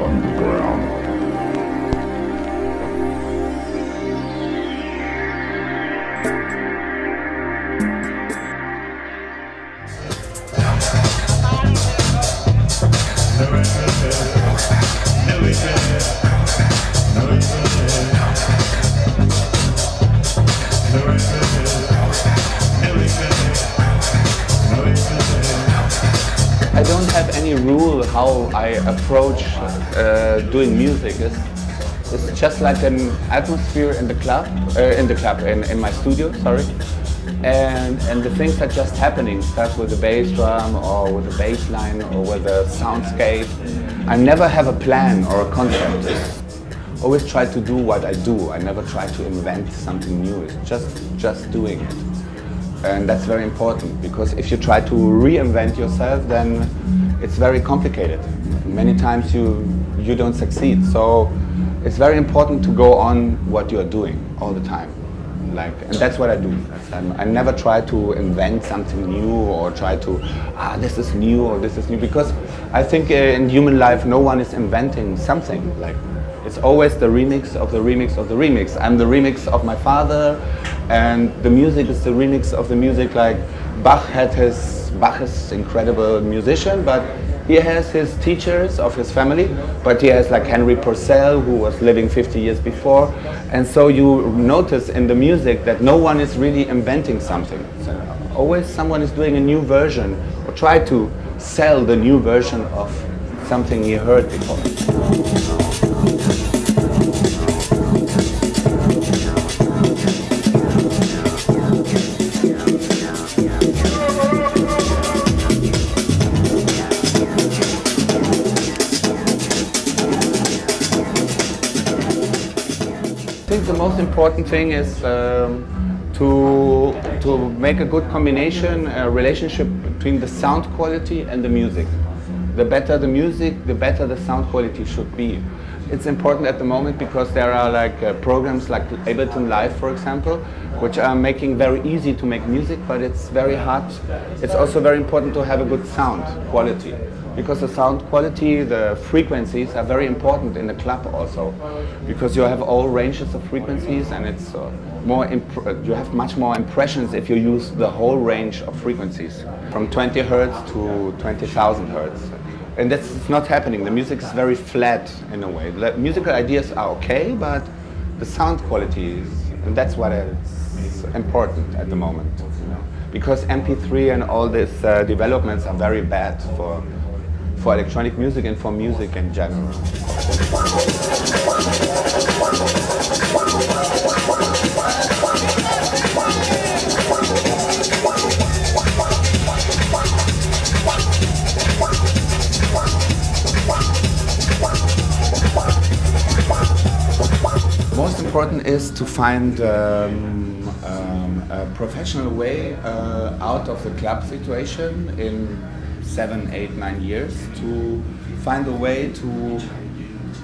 underground. I don't have any rule how I approach doing music. It's just like an atmosphere in the club, in my studio, sorry. And the things are just happening, start with the bass drum or with the bass line or with the soundscape. I never have a plan or a concept. I always try to do what I do. I never try to invent something new. It's just doing it. And that's very important, because if you try to reinvent yourself, then it's very complicated. Many times you don't succeed. So it's very important to go on what you're doing all the time. And that's what I do. I never try to invent something new or try to, this is new or this is new, because I think in human life no one is inventing something. It's always the remix of the remix of the remix. I'm the remix of my father, and the music is the remix of the music. Like Bach is incredible musician, but he has his teachers of his family, but he has like Henry Purcell, who was living 50 years before. And so you notice in the music that no one is really inventing something. So always someone is doing a new version or try to sell the new version of something he heard before. I think the most important thing is to make a good combination, a relationship between the sound quality and the music. The better the music, the better the sound quality should be. It's important at the moment because there are programs like Ableton Live, for example, which are making very easy to make music, but it's very hard. It's also very important to have a good sound quality, because the sound quality, the frequencies are very important in the club also, because you have all ranges of frequencies, and it's you have much more impressions if you use the whole range of frequencies, from 20 Hertz to 20,000 Hertz. And that's not happening. The music is very flat in a way. The musical ideas are okay, but the sound quality is, and that's what is important at the moment. Because MP3 and all these developments are very bad for electronic music and for music in general. Most important is to find a professional way out of the club situation in 7, 8, 9 years, to find a way to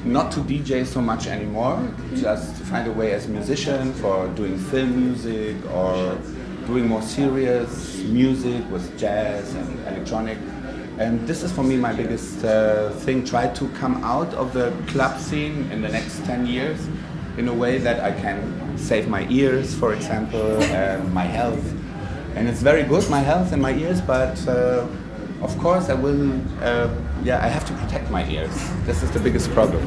not to DJ so much anymore, just to find a way as a musician for doing film music or doing more serious music with jazz and electronic. And this is for me my biggest thing, try to come out of the club scene in the next 10 years in a way that I can save my ears, for example, and my health. And it's very good, my health and my ears, but of course I will, I have to protect my ears. This is the biggest problem.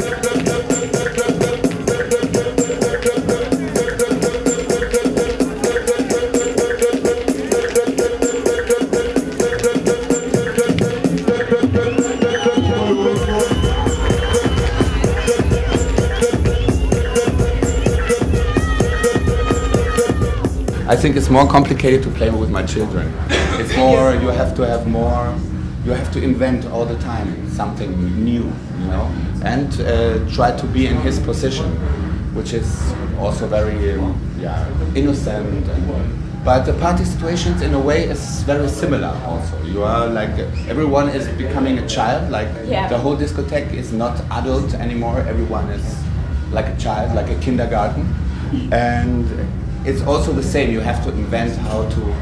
I think it's more complicated to play with my children. It's more, you have to have more, you have to invent all the time something new, you know, and try to be in his position, which is also very innocent. But the party situations in a way is very similar also. You are like, everyone is becoming a child, like the whole discotheque is not adult anymore, everyone is like a child, like a kindergarten. And it's also the same, you have to invent how to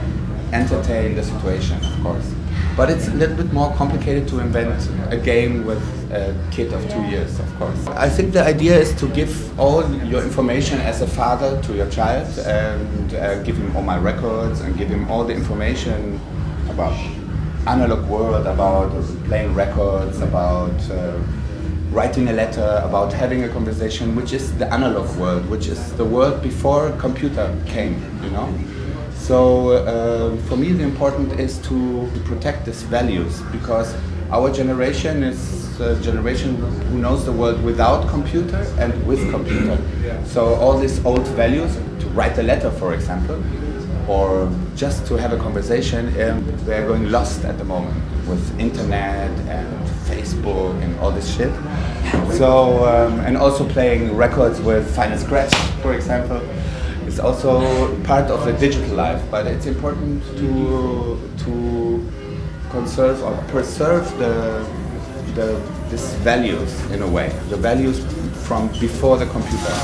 entertain the situation, of course. But it's a little bit more complicated to invent a game with a kid of 2 years, of course. I think the idea is to give all your information as a father to your child and give him all my records and give him all the information about analog world, about playing records, about writing a letter, about having a conversation, which is the analog world, which is the world before computer came, you know. So for me the important is to protect these values, because our generation is a generation who knows the world without computer and with computer. So all these old values, to write a letter for example, or just to have a conversation, they're going lost at the moment with internet and Facebook and all this shit. So and also playing records with Final Scratch, for example, is also part of the digital life. But it's important to conserve or preserve these values in a way, the values from before the computer.